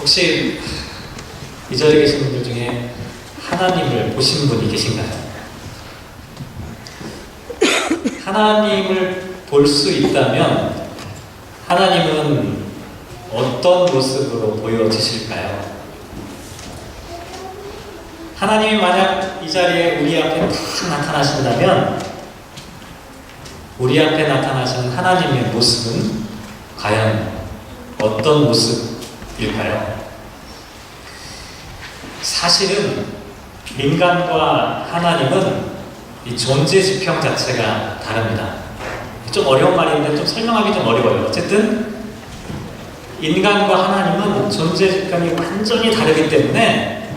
혹시 이 자리에 계신 분들 중에 하나님을 보신 분이 계신가요? 하나님을 볼 수 있다면 하나님은 어떤 모습으로 보여지실까요? 하나님이 만약 이 자리에 우리 앞에 딱 나타나신다면 우리 앞에 나타나시는 하나님의 모습은 과연 어떤 모습일까요? 사실은 인간과 하나님은 이 존재 지평 자체가 다릅니다. 좀 어려운 말인데 좀 설명하기 좀 어려워요. 어쨌든 인간과 하나님은 존재 지평이 완전히 다르기 때문에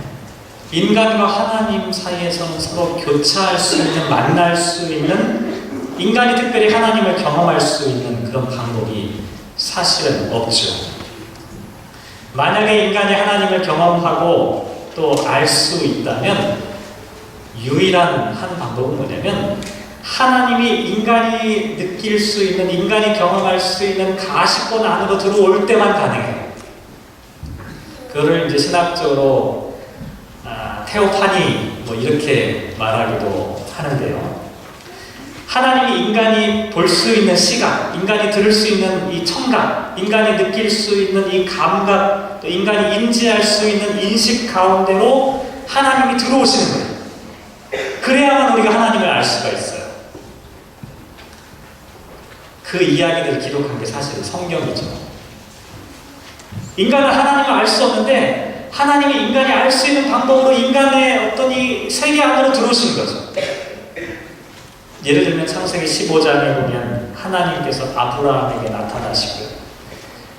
인간과 하나님 사이에서는 서로 교차할 수 있는, 만날 수 있는, 인간이 특별히 하나님을 경험할 수 있는 그런 방법이 사실은 없죠. 만약에 인간이 하나님을 경험하고 또 알 수 있다면 유일한 한 방법은 뭐냐면 하나님이 인간이 느낄 수 있는, 인간이 경험할 수 있는 가시권 안으로 들어올 때만 가능해요. 그거를 이제 신학적으로 테오파니 뭐 이렇게 말하기도 하는데요. 하나님이 인간이 볼 수 있는 시각, 인간이 들을 수 있는 이 청각, 인간이 느낄 수 있는 이 감각, 또 인간이 인지할 수 있는 인식 가운데로 하나님이 들어오시는 거예요. 그래야만 우리가 하나님을 알 수가 있어요. 그 이야기들을 기록한 게 사실은 성경이죠. 인간은 하나님을 알 수 없는데 하나님이 인간이 알 수 있는 방법으로 인간의 어떤 이 세계 안으로 들어오신 거죠. 예를 들면 창세기 15장에 보면 하나님께서 아브라함에게 나타나시고요.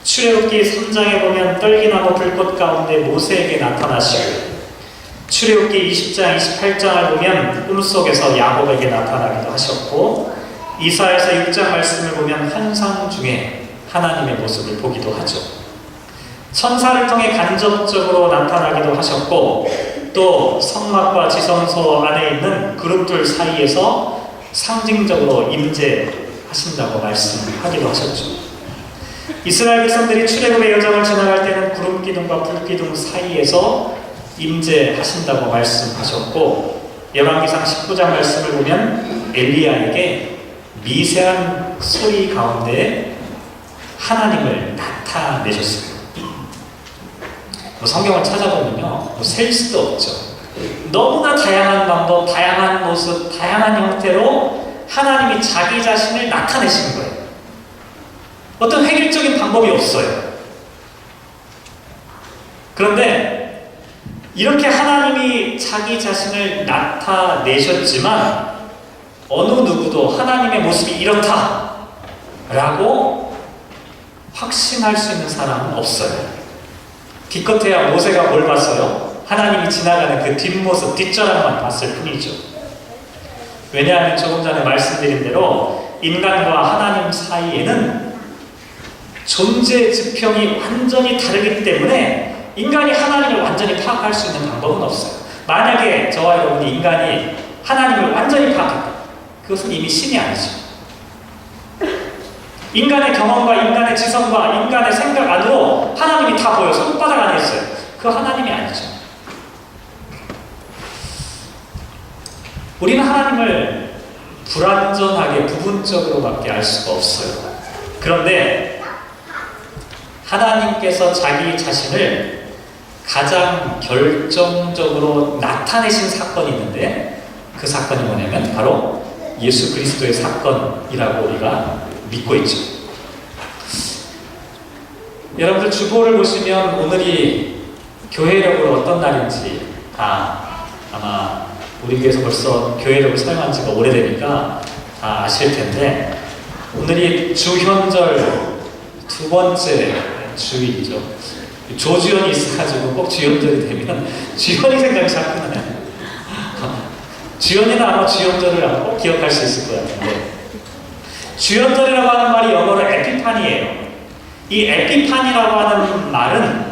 출애굽기 3장에 보면 떨기나무 불꽃 가운데 모세에게 나타나시고요. 출애굽기 20장, 28장을 보면 꿈속에서 야곱에게 나타나기도 하셨고, 이사야서 6장 말씀을 보면 환상 중에 하나님의 모습을 보기도 하죠. 천사를 통해 간접적으로 나타나기도 하셨고, 또 성막과 지성소 안에 있는 그룹들 사이에서 상징적으로 임재하신다고 말씀하기도 하셨죠. 이스라엘 백성들이 출애굽의 여정을 지나갈 때는 구름 기둥과 불 기둥 사이에서 임재하신다고 말씀하셨고, 열왕기상 19장 말씀을 보면 엘리야에게 미세한 소리 가운데 하나님을 나타내셨어요. 성경을 찾아보면요, 셀 수도 없죠. 너무나 다양한 방법, 다양한 모습, 다양한 형태로 하나님이 자기 자신을 나타내시는 거예요. 어떤 획일적인 방법이 없어요. 그런데 이렇게 하나님이 자기 자신을 나타내셨지만 어느 누구도 하나님의 모습이 이렇다 라고 확신할 수 있는 사람은 없어요. 기껏해야 모세가 뭘 봤어요? 하나님이 지나가는 그 뒷모습, 뒷자락만 봤을 뿐이죠. 왜냐하면 조금 전에 말씀드린 대로 인간과 하나님 사이에는 존재 지평이 완전히 다르기 때문에 인간이 하나님을 완전히 파악할 수 있는 방법은 없어요. 만약에 저와 여러분이 인간이 하나님을 완전히 파악했다, 그것은 이미 신이 아니죠. 인간의 경험과 인간의 지성과 인간의 생각 안으로 하나님이 다 보여 손바닥 안에 있어요. 그 하나님이 아니죠. 우리는 하나님을 불완전하게 부분적으로밖에 알 수가 없어요. 그런데 하나님께서 자기 자신을 가장 결정적으로 나타내신 사건이 있는데 그 사건이 뭐냐면 바로 예수 그리스도의 사건이라고 우리가 믿고 있죠. 여러분들 주보를 보시면 오늘이 교회력으로 어떤 날인지 다 아마 우리 교회에서 벌써 교회력을 사용한 지가 오래되니까 다 아실 텐데, 오늘이 주현절 두 번째 주일이죠. 조주현이 있어가지고 꼭 주현절이 되면 주현이 생각이 자꾸 나요. 주현이는 아마 주현절을 아마 꼭 기억할 수 있을 것 같은데, 주현절이라고 하는 말이 영어로 에피파니예요. 이 에피파니라고 하는 말은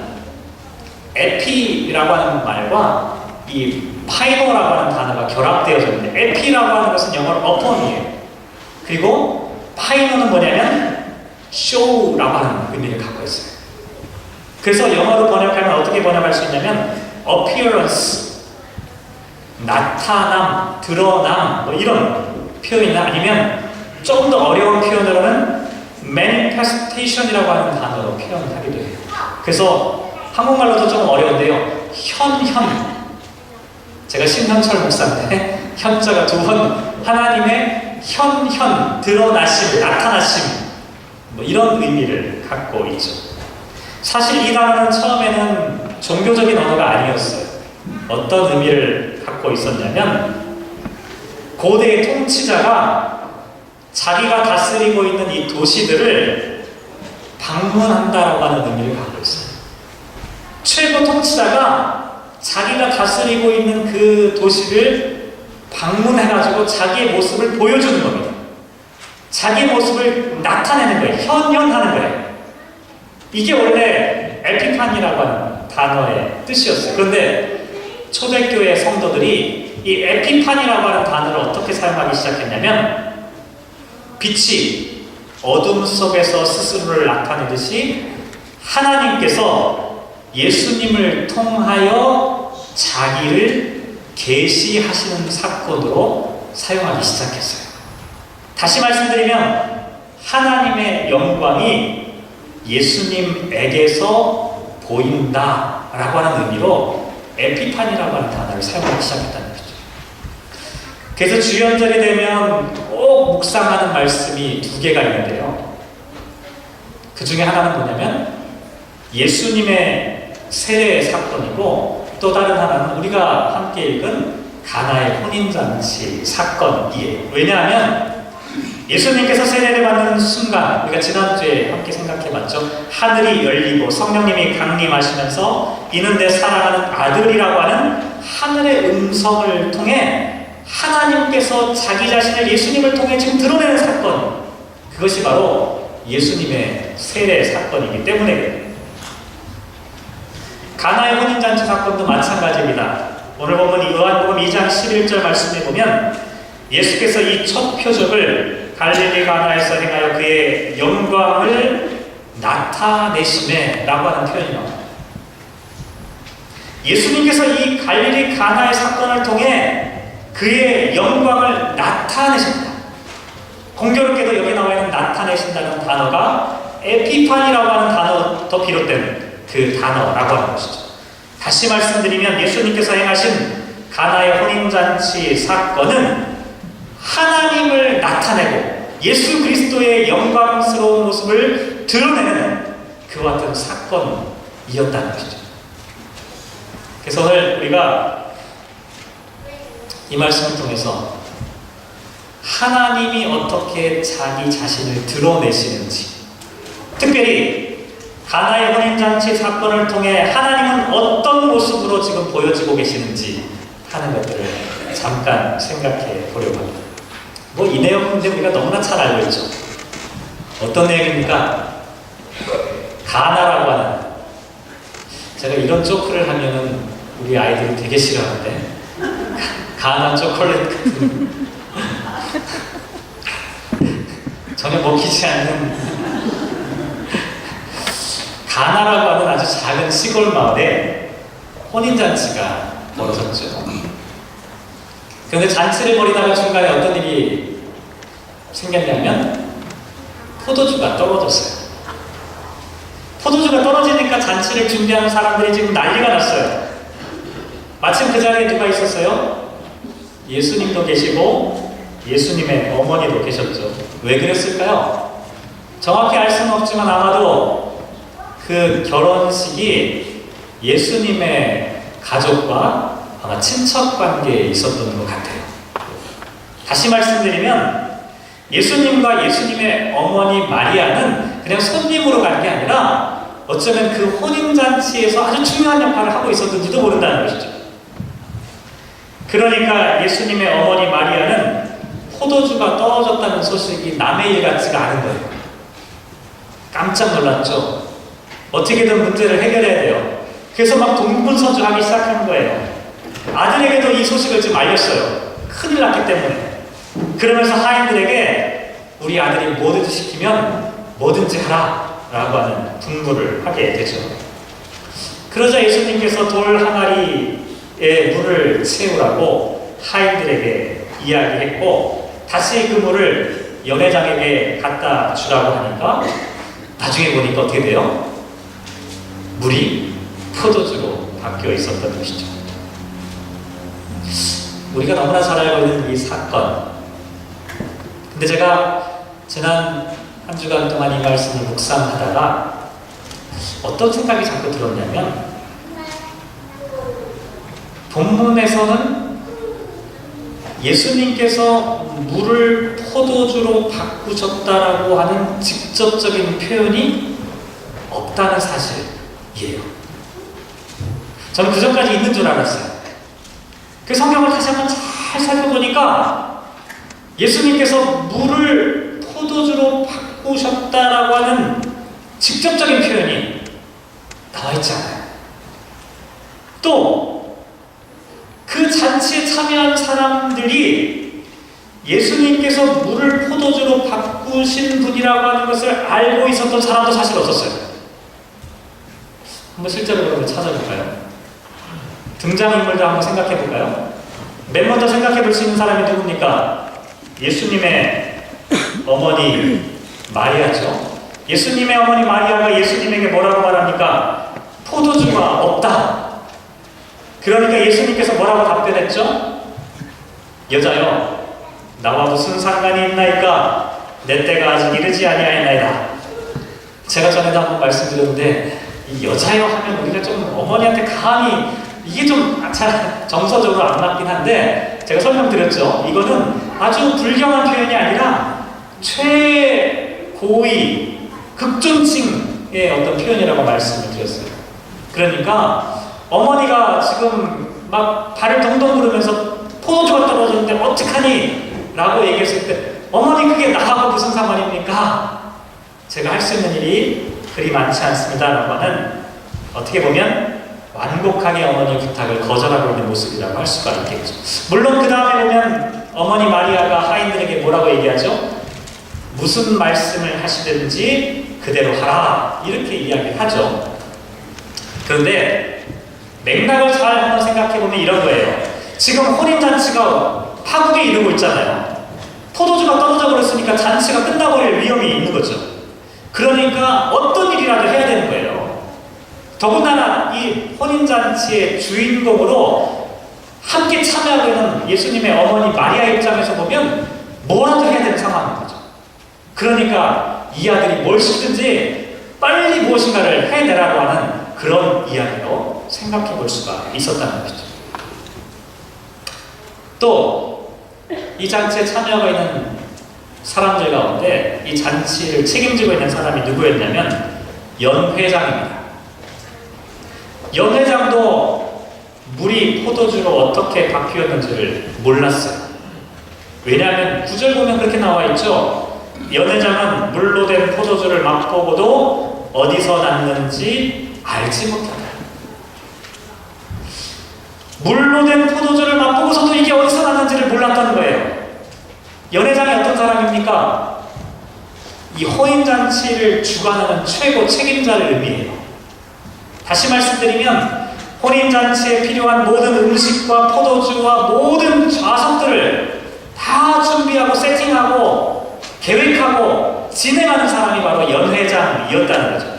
에피라고 하는 말과 이 파이노라고 하는 단어가 결합되어져 있는데, 에피라고 하는 것은 영어로 upon이에요. 그리고 파이노는 뭐냐면 show라고 하는 의미를 갖고 있어요. 그래서 영어로 번역하면 어떻게 번역할 수 있냐면 appearance, 나타남, 드러남 뭐 이런 표현이나 아니면 좀 더 어려운 표현으로는 manifestation이라고 하는 단어로 표현하기도 해요. 그래서 한국말로도 좀 어려운데요. 현현. 제가 신현철 목사인데 현자가 두 번 하나님의 현현, 드러나심, 나타나심 뭐 이런 의미를 갖고 있죠. 사실 이 단어는 처음에는 종교적인 언어가 아니었어요. 어떤 의미를 갖고 있었냐면 고대의 통치자가 자기가 다스리고 있는 이 도시들을 방문한다라고 하는 의미를 갖고 있어요. 최고 통치자가 자기가 다스리고 있는 그 도시를 방문해가지고 자기의 모습을 보여주는 겁니다. 자기의 모습을 나타내는 거예요. 현현하는 거예요. 이게 원래 에피판이라고 하는 단어의 뜻이었어요. 그런데 초대교회 성도들이 이 에피판이라고 하는 단어를 어떻게 사용하기 시작했냐면 빛이 어둠 속에서 스스로를 나타내듯이 하나님께서 예수님을 통하여 자기를 계시하시는 사건으로 사용하기 시작했어요. 다시 말씀드리면 하나님의 영광이 예수님에게서 보인다라고 하는 의미로 에피판이라고 하는 단어를 사용하기 시작했다는 거죠. 그래서 주연절이 되면 꼭 묵상하는 말씀이 두 개가 있는데요. 그 중에 하나는 뭐냐면 예수님의 세례 사건이고 또 다른 하나는 우리가 함께 읽은 가나의 혼인잔치 사건이에요. 왜냐하면 예수님께서 세례를 받는 순간, 우리가 지난주에 함께 생각해봤죠. 하늘이 열리고 성령님이 강림하시면서 이는 내 사랑하는 아들이라고 하는 하늘의 음성을 통해 하나님께서 자기 자신을 예수님을 통해 지금 드러내는 사건, 그것이 바로 예수님의 세례 사건이기 때문에 가나의 혼인잔치 사건도 마찬가지입니다. 오늘 보면 요한복음 2장 11절 말씀에 보면 예수께서 이 첫 표적을 갈릴리 가나에서 행하여 그의 영광을 나타내시매 라고 하는 표현이 나옵니다. 예수님께서 이 갈릴리 가나의 사건을 통해 그의 영광을 나타내신다. 공교롭게도 여기 나와 있는 나타내신다는 단어가 에피판이라고 하는 단어부터 비롯된 그 단어라고 하는 것이죠. 다시 말씀드리면 예수님께서 행하신 가나의 혼인잔치 사건은 하나님을 나타내고 예수 그리스도의 영광스러운 모습을 드러내는 그와 같은 사건이었다는 것이죠. 그래서 오늘 우리가 이 말씀을 통해서 하나님이 어떻게 자기 자신을 드러내시는지, 특별히 가나의 혼인잔치 사건을 통해 하나님은 어떤 모습으로 지금 보여지고 계시는지 하는 것들을 잠깐 생각해 보려고 합니다. 뭐 이 내용은 이제 우리가 너무나 잘 알고 있죠. 어떤 내용입니까? 가나라고 하는, 제가 이런 조크를 하면은 우리 아이들이 되게 싫어하는데 가나 초콜릿 같은 전혀 먹히지 않는 가나라고 하는 아주 작은 시골 마을에 혼인잔치가 벌어졌죠. 그런데 잔치를 벌이다가 중간에 어떤 일이 생겼냐면 포도주가 떨어졌어요. 포도주가 떨어지니까 잔치를 준비하는 사람들이 지금 난리가 났어요. 마침 그 자리에 누가 있었어요? 예수님도 계시고 예수님의 어머니도 계셨죠. 왜 그랬을까요? 정확히 알 수는 없지만 아마도 그 결혼식이 예수님의 가족과 아마 친척 관계에 있었던 것 같아요. 다시 말씀드리면 예수님과 예수님의 어머니 마리아는 그냥 손님으로 간 게 아니라 어쩌면 그 혼인잔치에서 아주 중요한 역할을 하고 있었는지도 모른다는 것이죠. 그러니까 예수님의 어머니 마리아는 포도주가 떨어졌다는 소식이 남의 일 같지가 않은 거예요. 깜짝 놀랐죠. 어떻게든 문제를 해결해야 돼요. 그래서 막 동분서주하기 시작한 거예요. 아들에게도 이 소식을 좀 알렸어요. 큰일 났기 때문에. 그러면서 하인들에게 우리 아들이 뭐든지 시키면 뭐든지 하라 라고 하는 분부를 하게 되죠. 그러자 예수님께서 돌 항아리에 물을 채우라고 하인들에게 이야기했고 다시 그 물을 연회장에게 갖다 주라고 하니까 나중에 보니까 어떻게 돼요? 물이 포도주로 바뀌어 있었던 것이죠. 우리가 너무나 잘 알고 있는 이 사건. 근데 제가 지난 한 주간 동안 이 말씀을 묵상하다가 어떤 생각이 자꾸 들었냐면 본문에서는 예수님께서 물을 포도주로 바꾸셨다라고 하는 직접적인 표현이 없다는 사실이에요. 저는 그 전까지 있는 줄 알았어요. 그 성경을 다시 한번 잘 살펴보니까 예수님께서 물을 포도주로 바꾸셨다라고 하는 직접적인 표현이 나와 있지 않아요. 또 그 잔치에 참여한 사람들이 예수님께서 물을 포도주로 바꾸신 분이라고 하는 것을 알고 있었던 사람도 사실 없었어요. 한번 실제로 여러분 찾아볼까요? 등장인물도 한번 생각해 볼까요? 맨 먼저 생각해 볼 수 있는 사람이 누굽니까? 예수님의 어머니 마리아죠. 예수님의 어머니 마리아가 예수님에게 뭐라고 말합니까? 포도주가 없다. 그러니까 예수님께서 뭐라고 답변했죠? 여자여, 나와 무슨 상관이 있나이까? 내 때가 아직 이르지 아니하였나이다. 제가 전에도 한번 말씀드렸는데 이 여자여 하면 우리가 좀 어머니한테 감히 이게 좀 잘 정서적으로 안 맞긴 한데 제가 설명드렸죠. 이거는 아주 불경한 표현이 아니라 최고위 극존칭의 어떤 표현이라고 말씀을 드렸어요. 그러니까 어머니가 지금 막 발을 동동 구르면서 포도주가 떨어졌는데 어떡하니? 라고 얘기했을 때 어머니 그게 나하고 무슨 상관입니까? 제가 할 수 있는 일이 그리 많지 않습니다 라고 하는 어떻게 보면 완곡하게 어머니의 부탁을 거절하고 있는 모습이라고 할 수가 있겠죠. 물론 그 다음에 보면 어머니 마리아가 하인들에게 뭐라고 얘기하죠? 무슨 말씀을 하시든지 그대로 하라 이렇게 이야기를 하죠. 그런데 맥락을 잘 한번 생각해보면 이런 거예요. 지금 혼인잔치가 파국에 이르고 있잖아요. 포도주가 떨어져 버렸으니까 잔치가 끝나버릴 위험이 있는 거죠. 그러니까 어떤 일이라도 해야 되는 거예요. 더군다나 이 혼인잔치의 주인공으로 함께 참여하고 있는 예수님의 어머니 마리아 입장에서 보면 뭐라도 해야 되는 상황인 거죠. 그러니까 이 아들이 뭘 시키든지 빨리 무엇인가를 해내라고 하는 그런 이야기로 생각해 볼 수가 있었다는 것이죠. 또 이 잔치에 참여하고 있는 사람들 가운데 이 잔치를 책임지고 있는 사람이 누구였냐면 연회장입니다. 연회장도 물이 포도주로 어떻게 바뀌었는지를 몰랐어요. 왜냐하면 구절 보면 그렇게 나와 있죠. 연회장은 물로 된 포도주를 맛보고도 어디서 났는지 알지 못하다. 물로 된 포도주를 맛보고서도 이게 어디서 났는지를 몰랐다는 거예요. 연회장이 어떤 사람입니까? 이 혼인잔치를 주관하는 최고 책임자를 의미해요. 다시 말씀드리면 혼인잔치에 필요한 모든 음식과 포도주와 모든 좌석들을 다 준비하고 세팅하고 계획하고 진행하는 사람이 바로 연회장이었다는 거죠.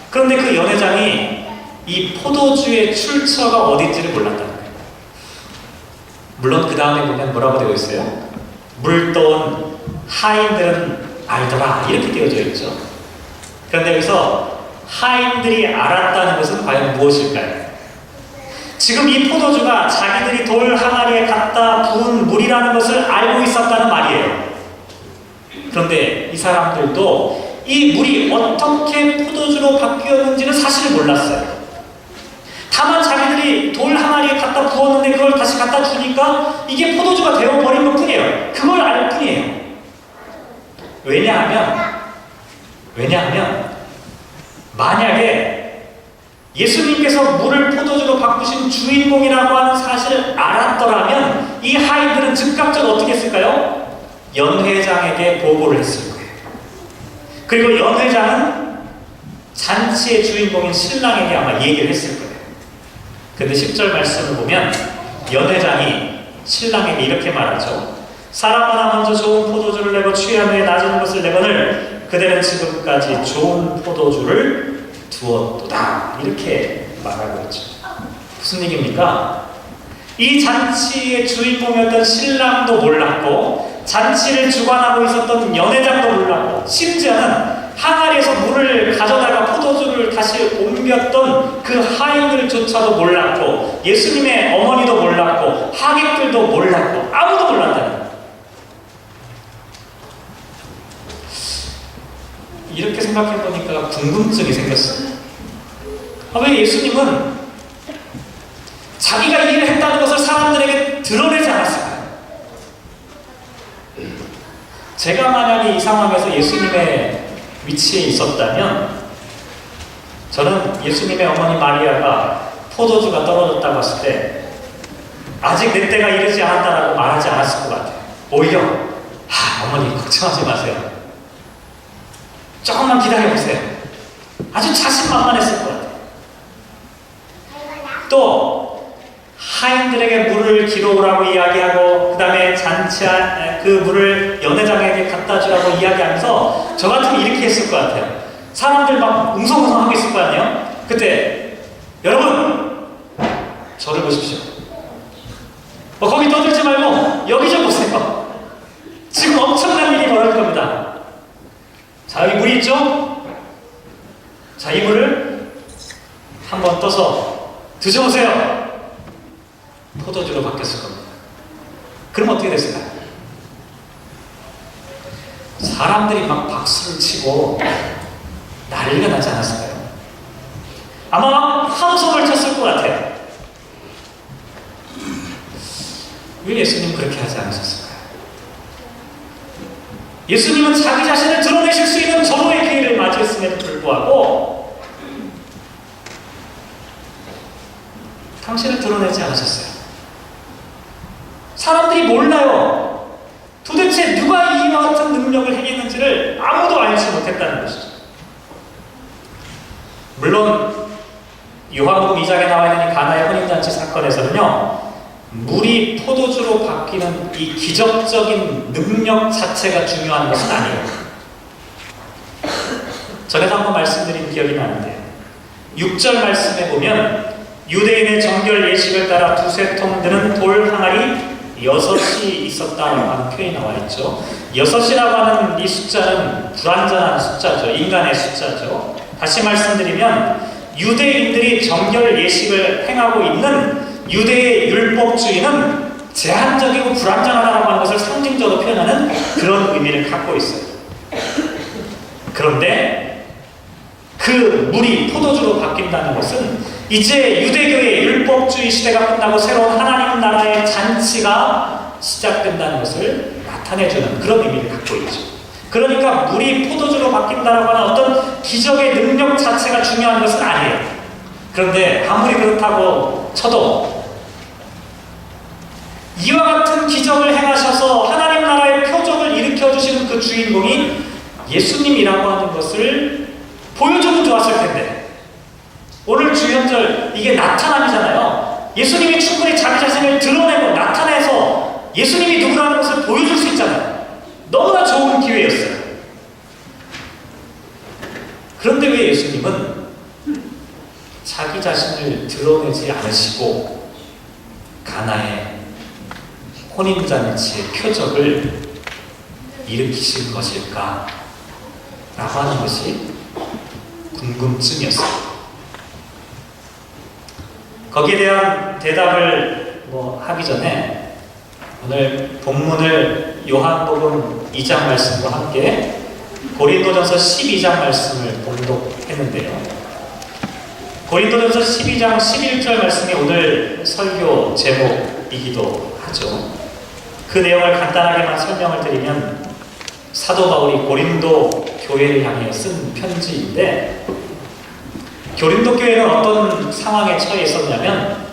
그런데 그 연회장이 이 포도주의 출처가 어딘지를 몰랐다는 거예요. 물론 그 다음에 보면 뭐라고 되어 있어요? 물 떠온 하인들은 알더라 이렇게 되어져 있죠. 그런데 여기서 하인들이 알았다는 것은 과연 무엇일까요? 지금 이 포도주가 자기들이 돌 항아리에 갖다 부은 물이라는 것을 알고 있었다는 말이에요. 그런데 이 사람들도 이 물이 어떻게 포도주로 바뀌었는지는 사실 몰랐어요. 다만 자기들이 돌 항아리에 갖다 부었는데 그걸 다시 갖다 주니까 이게 포도주가 되어버린 것 뿐이에요. 그걸 알 뿐이에요. 왜냐하면 만약에 예수님께서 물을 포도주로 바꾸신 주인공이라고 하는 사실을 알았더라면 이 하인들은 즉각적으로 어떻게 했을까요? 연회장에게 보고를 했을 거예요. 그리고 연회장은 잔치의 주인공인 신랑에게 아마 얘기를 했을 거예요. 근데 10절 말씀을 보면 연회장이 신랑에게 이렇게 말하죠. 사람 하나 먼저 좋은 포도주를 내고 취한 후에 낮은 것을 내거늘 그대는 지금까지 좋은 포도주를 두었도다. 이렇게 말하고 있죠. 무슨 얘기입니까? 이 잔치의 주인공이었던 신랑도 몰랐고 잔치를 주관하고 있었던 연회장도 몰랐고 심지어는 항아리에서 물을 가져다가 포도주를 다시 옮겼던 그 하인들조차도 몰랐고 예수님의 어머니도 몰랐고 하객들도 몰랐고 아무도 몰랐다는 거예요. 이렇게 생각해보니까 궁금증이 생겼어요. 왜 예수님은 자기가 일을 했다는 것을 사람들에게 드러내지 않았을까요? 제가 만약에 이 상황에서 예수님의 위치에 있었다면 저는 예수님의 어머니 마리아가 포도주가 떨어졌다고 했을 때 아직 내 때가 이르지 않았다라고 말하지 않았을 것 같아요. 오히려 어머니 걱정하지 마세요. 조금만 기다려보세요. 아주 자신만만했을 것 같아요. 또 하인들에게 물을 기러오라고 이야기하고 그 다음에 그 물을 연회장에게 갖다 주라고 이야기하면서 저 같으면 이렇게 했을 것 같아요. 사람들 막 웅성웅성하고 있을 거 아니에요? 그때 여러분 저를 보십시오. 거기 떠들지 말고 여기 좀 보세요. 지금 엄청난 일이 벌어질 겁니다. 자, 여기 물이 있죠? 자, 이 물을 한번 떠서 드셔보세요. 포도주로 바뀌었을 겁니다. 그럼 어떻게 됐을까요? 사람들이 막 박수를 치고 난리가 나지 않았을까요? 아마 막 함성을 쳤을 것 같아요. 왜 예수님 그렇게 하지 않으셨을까요? 예수님은 자기 자신을 드러내실 수 있는 절호의 기회를 맞이했음에도 불구하고 당신을 드러내지 않으셨어요. 사람들이 몰라요. 도대체 누가 이와 같은 능력을 행했는지를 아무도 알지 못했다는 것이죠. 물론 요한복음 2장에 나와 있는 이 가나의 혼인잔치 사건에서는요, 물이 포도주로 바뀌는 이 기적적인 능력 자체가 중요한 것은 아니에요. 전에도 한번 말씀드린 기억이 나는데요. 6절 말씀에 보면 유대인의 정결 예식을 따라 두세 통 드는 돌 항아리 6이 있었다라고 하는 표현이 나와 있죠. 6이라고 하는 이 숫자는 불완전한 숫자죠. 인간의 숫자죠. 다시 말씀드리면 유대인들이 정결 예식을 행하고 있는 유대의 율법주의는 제한적이고 불완전하다고 하는 것을 상징적으로 표현하는 그런 의미를 갖고 있어요. 그런데 그 물이 포도주로 바뀐다는 것은 이제 유대교의 율법주의 시대가 끝나고 새로운 하나님 나라의 잔치가 시작된다는 것을 나타내주는 그런 의미를 갖고 있죠. 그러니까 물이 포도주로 바뀐다라고 하는 어떤 기적의 능력 자체가 중요한 것은 아니에요. 그런데 아무리 그렇다고 쳐도 이와 같은 기적을 행하셔서 하나님 나라의 표적을 일으켜주시는 그 주인공이 예수님이라고 하는 것을 보여주면 좋았을 텐데, 오늘 주연절 이게 나타남이잖아요. 예수님이 충분히 자기 자신을 드러내고 나타내서 예수님이 누구라는 것을 보여줄 수 있잖아요. 너무나 좋은 기회였어요. 그런데 왜 예수님은 자기 자신을 드러내지 않으시고 가나의 혼인잔치의 표적을 일으키실 것일까? 라고 하는 것이 궁금증이었어요. 거기에 대한 대답을 하기 전에 오늘 본문을 요한복음 2장 말씀과 함께 고린도전서 12장 말씀을 봉독했는데요. 고린도전서 12장 11절 말씀이 오늘 설교 제목이기도 하죠. 그 내용을 간단하게만 설명을 드리면 사도 바울이 고린도 교회를 향해 쓴 편지인데, 고린도 교회는 어떤 상황에 처해 있었냐면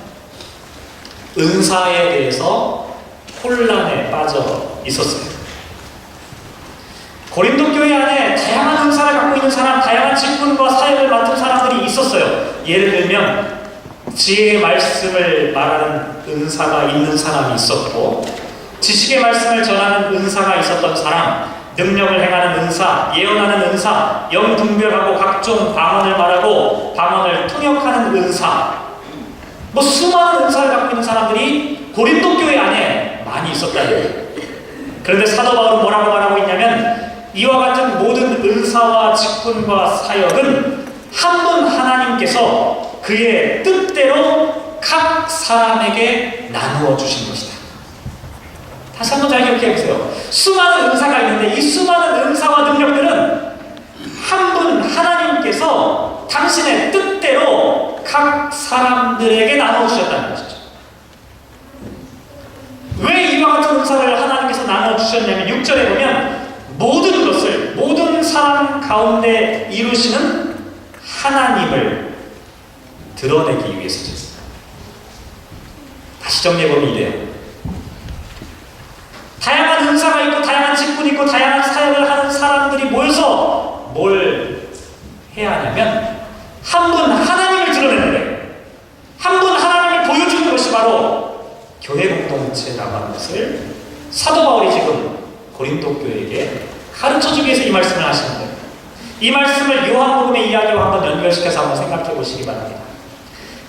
은사에 대해서 혼란에 빠져 있었어요. 고린도 교회 안에 다양한 은사를 갖고 있는 사람, 다양한 직분과 사역을 맡은 사람들이 있었어요. 예를 들면 지혜의 말씀을 말하는 은사가 있는 사람이 있었고, 지식의 말씀을 전하는 은사가 있었던 사람, 능력을 행하는 은사, 예언하는 은사, 영분별하고 각종 방언을 말하고 방언을 통역하는 은사, 수많은 은사를 갖고 있는 사람들이 고린도 교회 안에 많이 있었다는 거예요. 그런데 사도 바울은 뭐라고 말하고 있냐면, 이와 같은 모든 은사와 직분과 사역은 한 분 하나님께서 그의 뜻대로 각 사람에게 나누어 주신 것이다. 다시 한번 잘 기억해 보세요. 수많은 은사가 있는데 이 수많은 은사와 능력들은 한 분 하나님께서 당신의 뜻대로 각 사람들에게 나누어 주셨다는 것이죠. 왜 이와 같은 은사를 하나님께서 나누어 주셨냐면 6절에 보면 모든 것을 모든 사람 가운데 이루시는 하나님을 드러내기 위해서죠. 다시 정리해보면 이래요. 다양한 은사가 있고 다양한 직분이 있고 다양한 사역을 하는 사람들이 모여서 뭘 해야 하냐면 한 분 하나님을 드러내는 거예요. 한 분 하나님을 보여주는 것이 바로 교회 공동체라고 하는 것을 사도 바울이 지금 고린도 교회에게 가르쳐주기 위해서 이 말씀을 하시는 거예요. 이 말씀을 요한복음의 이야기와 한번 연결시켜서 한번 생각해 보시기 바랍니다.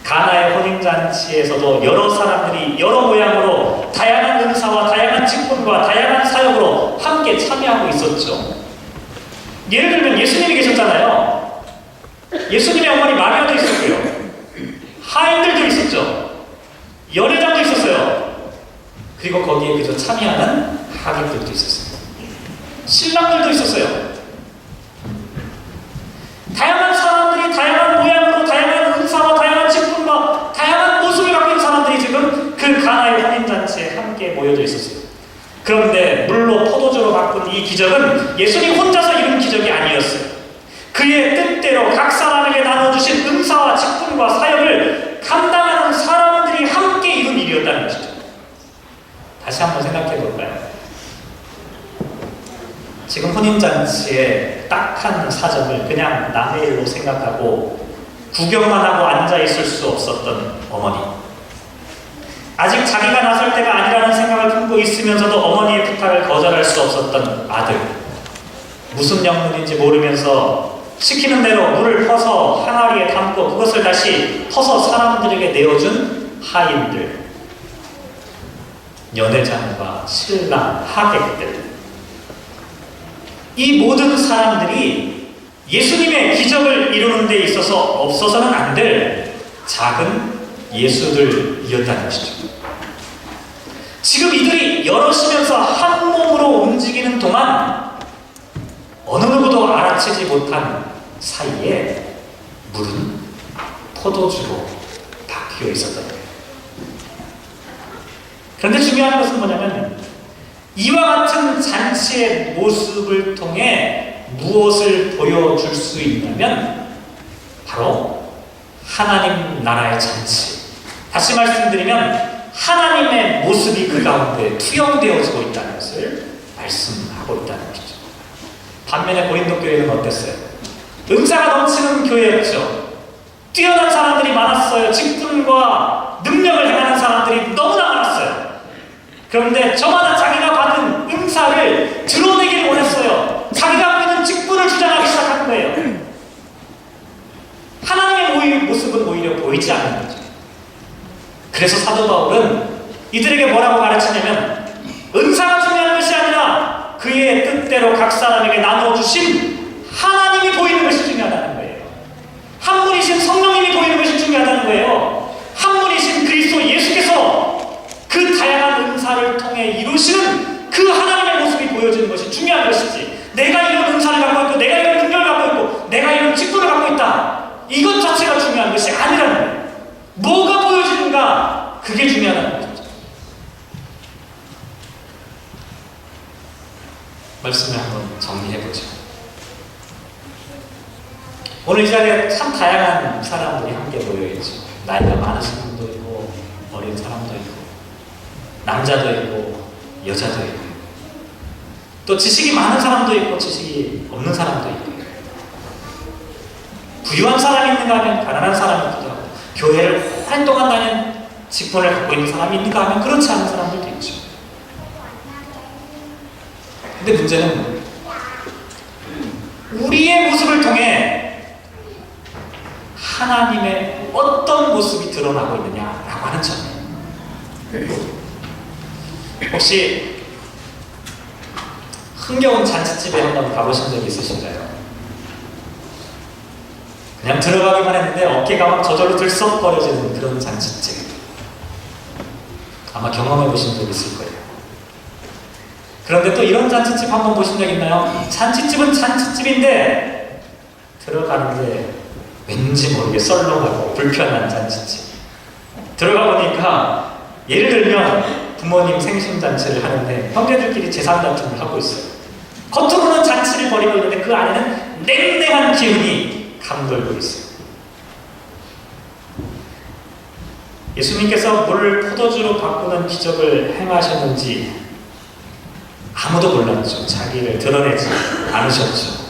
가나의 혼인잔치에서도 여러 사람들이 여러 모양으로 다양한 은사와 다양한 직분과 다양한 사역으로 함께 참여하고 있었죠. 예를 들면 예수님이 계셨잖아요. 예수님의 어머니 마리아도 있었고요. 하인들도 있었죠. 연회장도 있었어요. 그리고 거기에 그저 참여하는 하객들도 있었어요. 신랑들도 있었어요. 다양한 사람들이 다양한 모양으로 다양한 은사와 다양한 직분과 다양한 모습을 갖고 있는 사람들이 지금 그 가나의 혼인잔치에 함께 모여져 있었어요. 그런데 물로 포도주로 바꾼 이 기적은 예수님 혼자서 이룬 기적이 아니었어요. 그의 뜻대로 각 사람에게 나눠주신 은사와 직분과 사역을 감당하는 사람들이 함께 이룬 일이었다는 것이죠. 다시 한번 생각해 볼까요? 지금 혼인잔치에 딱 한 사정을 그냥 남의 일로 생각하고 구경만 하고 앉아있을 수 없었던 어머니, 아직 자기가 나설 때가 아니라는 생각을 품고 있으면서도 어머니의 부탁을 거절할 수 없었던 아들, 무슨 영문인지 모르면서 시키는 대로 물을 퍼서 항아리에 담고 그것을 다시 퍼서 사람들에게 내어준 하인들, 연회장과 신랑, 하객들, 이 모든 사람들이 예수님의 기적을 이루는 데 있어서 없어서는 안 될 작은 예수들이었다는 것이죠. 지금 이들이 여럿이면서 한 몸으로 움직이는 동안 어느 누구도 알아채지 못한 사이에 물은 포도주로 바뀌어 있었던 거예요. 그런데 중요한 것은 뭐냐면 이와 같은 잔치의 모습을 통해 무엇을 보여줄 수 있냐면 바로 하나님 나라의 잔치, 다시 말씀드리면 하나님의 모습이 그 가운데 투영되어지고 있다는 것을 말씀하고 있다는 것이죠. 반면에 고린도 교회는 어땠어요? 은사가 넘치는 교회였죠. 뛰어난 사람들이 많았어요. 직분과 능력을 행하는 사람들이 너무나 많았어요. 그런데 저마다 자기가 받은 은사를 드러내기를 원했어요. 자기가 갖고 있는 직분을 주장하기 시작한 거예요. 하나님의 모습은 오히려 보이지 않는 거죠. 그래서 사도 바울은 이들에게 뭐라고 가르치냐면 은사가 중요한 것이 아니라 그의 뜻대로 각 사람에게 나눠주신 하나님이 보이는 것이 중요하다는 거예요. 한 분이신 성령님이 보이는 것이 중요하다는 거예요. 한 분이신 그리스도 예수께서 그 다양한 은사를 통해 이루시는 그 하나님의 모습이 보여지는 것이 중요한 것이지, 내가 이런 은사를 갖고 있고 내가 이런 능력을 갖고 있고 내가 이런 직분을 갖고 있다, 이것 자체가 중요한 것이 아니라는 거예요. 뭐가 보여지는가, 그게 중요하다는 거죠. 말씀을 한번 정리해보죠. 오늘 이 자리에 참 다양한 사람들이 함께 모여있죠. 나이가 많으신 분도 있고 어린 사람도 있고 남자도 있고 여자도 있고 또 지식이 많은 사람도 있고 지식이 없는 사람도 있고 부유한 사람이 있는가 하면 가난한 사람이 있기도 하고 교회를 오랜 동안 나는 직분을 갖고 있는 사람이 있는가 하면 그렇지 않은 사람들도 있죠. 근데 문제는 우리의 모습을 통해 하나님의 어떤 모습이 드러나고 있느냐라고 하는 점이에요. 혹시 흥겨운 잔치집에 한번 가보신 적이 있으신가요? 그냥 들어가기만 했는데 어깨가 막 저절로 들썩거려지는 그런 잔치집. 아마 경험해 보신 적 있을 거예요. 그런데 또 이런 잔치집 한번 보신 적 있나요? 잔치집은 잔치집인데 들어가는데 왠지 모르게 썰렁하고 불편한 잔치집. 들어가 보니까 예를 들면 부모님 생신잔치를 하는데 형제들끼리 제사다툼을 하고 있어요. 겉으로는 잔치를 벌이고 있는데 그 안에는 냉랭한 기운이 감돌고 있어요. 예수님께서 물을 포도주로 바꾸는 기적을 행하셨는지 아무도 몰랐죠. 자기를 드러내지 않으셨죠.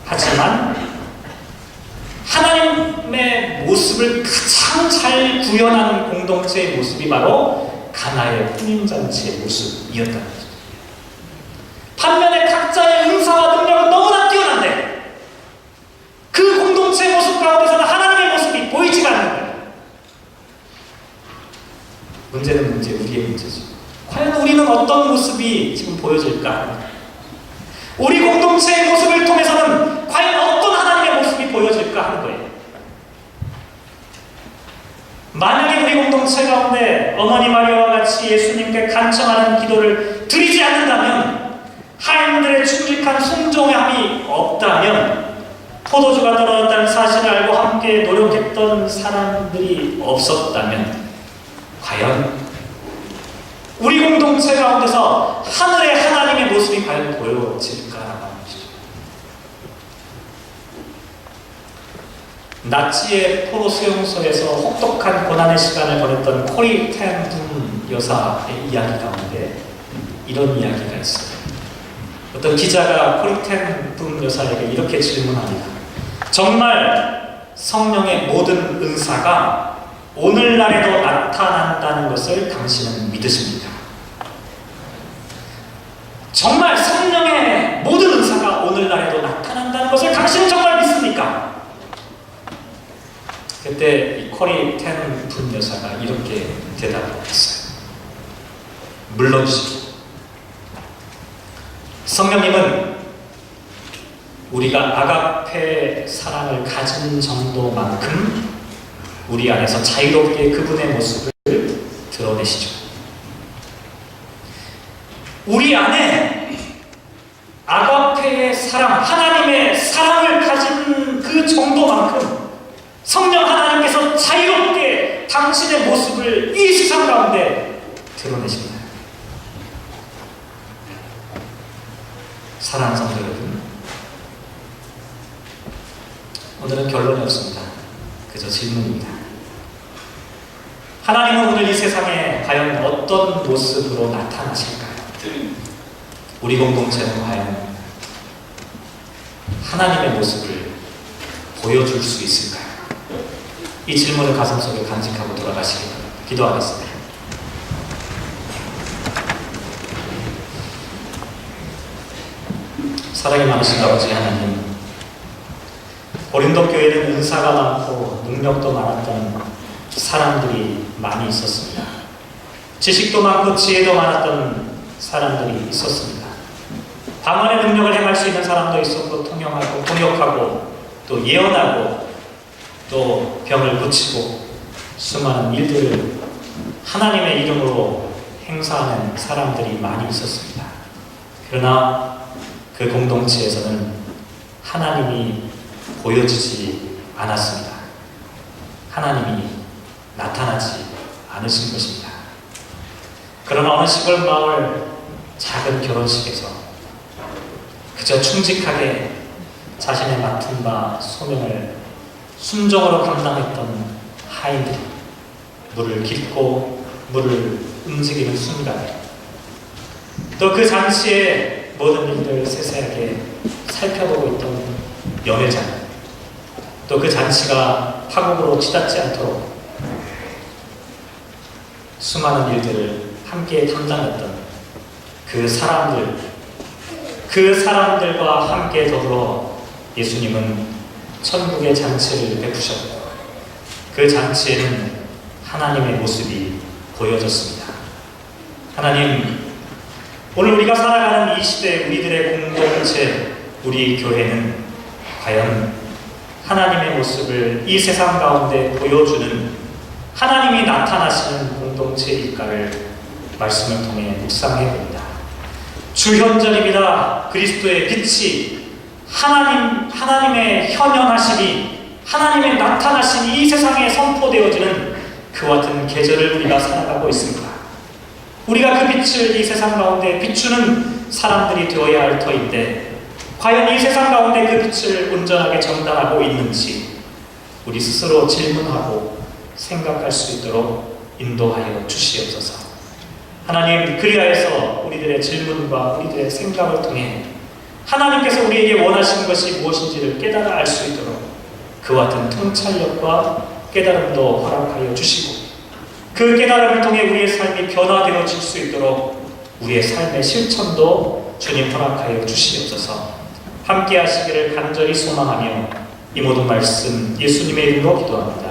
하지만 하나님의 모습을 가장 잘 구현하는 공동체의 모습이 바로 가나의 혼인잔치의 모습이었다는 거죠. 반면에 각자의 은사와 능력은 너무나 뛰어난데 그 공동체의 모습 가운데서는 하나님의 모습이 보이지가 않는 거예요. 문제는 우리의 문제죠. 과연 우리는 어떤 모습이 지금 보여질까? 우리 공동체의 모습을 통해서는 과연 어떤 하나님의 모습이 보여질까 하는 거예요. 만약에 우리 공동체 가운데 어머니 마리아와 같이 예수님께 간청하는 기도를 드리지 않는다면, 하인들의 충직한 순종함이 없다면, 포도주가 떨어졌다는 사실을 알고 함께 노력했던 사람들이 없었다면, 과연 우리 공동체 가운데서 하늘의 하나님의 모습이 과연 보여질까라는 것이죠. 나치의 포로 수용소에서 혹독한 고난의 시간을 보냈던 코리 텐 분 여사의 이야기 가운데 이런 이야기가 있어요. 어떤 기자가 코리 텐 분 여사에게 이렇게 질문합니다. 정말 성령의 모든 은사가 오늘날에도 나타난다는 것을 당신은 믿으십니까? 정말 성령의 모든 은사가 오늘날에도 나타난다는 것을 당신은 정말 믿습니까? 그때 이 코리 텐 분 여사가 이렇게 대답을 했어요. 물론이죠. 성령님은 우리가 아가페 사랑을 가진 정도만큼 우리 안에서 자유롭게 그분의 모습을 드러내시죠. 우리 안에 아가페의 사랑, 하나님의 사랑을 가진 그 정도만큼 성령 하나님께서 자유롭게 당신의 모습을 이 세상 가운데 드러내십니다. 사랑하는 성도 여러분, 오늘은 결론이 없습니다. 그저 질문입니다. 하나님은 오늘 이 세상에 과연 어떤 모습으로 나타나실까요? 우리 공동체는 과연 하나님의 모습을 보여줄 수 있을까요? 이 질문을 가슴속에 간직하고 돌아가시기 바랍니다. 기도하겠습니다. 사랑이 많으신 아버지 하나님, 고린도 교회는 은사가 많고 능력도 많았던 사람들이 많이 있었습니다. 지식도 많고 지혜도 많았던 사람들이 있었습니다. 방언의 능력을 행할 수 있는 사람도 있었고, 통역하고 번역하고 또 예언하고 또 병을 고치고 수많은 일들을 하나님의 이름으로 행사하는 사람들이 많이 있었습니다. 그러나 그 공동체에서는 하나님이 보여지지 않았습니다. 하나님이 나타나지 않으신 것입니다. 그러나 어느 시골 마을 작은 결혼식에서 그저 충직하게 자신의 맡은 바 소명을 순종으로 감당했던 하인들이 물을 깃고 물을 움직이는 순간에, 또 그 잔치의 모든 일들을 세세하게 살펴보고 있던 연회장, 또 그 잔치가 파국으로 치닫지 않도록 수많은 일들을 함께 담당했던 그 사람들과 함께 더불어 예수님은 천국의 잔치를 베푸셨고 그 잔치에는 하나님의 모습이 보여졌습니다. 하나님, 오늘 우리가 살아가는 이 시대 우리들의 공동체, 우리 교회는 과연 하나님의 모습을 이 세상 가운데 보여주는 하나님이 나타나시는 공동체일까를 말씀을 통해 묵상해 봅니다. 주현절입니다. 그리스도의 빛이 하나님의 현현하심이 하나님의 나타나심이 이 세상에 선포되어지는 그와 같은 계절을 우리가 살아가고 있습니다. 우리가 그 빛을 이 세상 가운데 비추는 사람들이 되어야 할 터인데 과연 이 세상 가운데 그 빛을 온전하게 전달하고 있는지 우리 스스로 질문하고 생각할 수 있도록 인도하여 주시옵소서. 하나님, 그리하여서 우리들의 질문과 우리들의 생각을 통해 하나님께서 우리에게 원하시는 것이 무엇인지를 깨달아 알 수 있도록 그와 같은 통찰력과 깨달음도 허락하여 주시고 그 깨달음을 통해 우리의 삶이 변화되어질 수 있도록 우리의 삶의 실천도 주님 허락하여 주시옵소서. 함께 하시기를 간절히 소망하며 이 모든 말씀 예수님의 이름으로 기도합니다.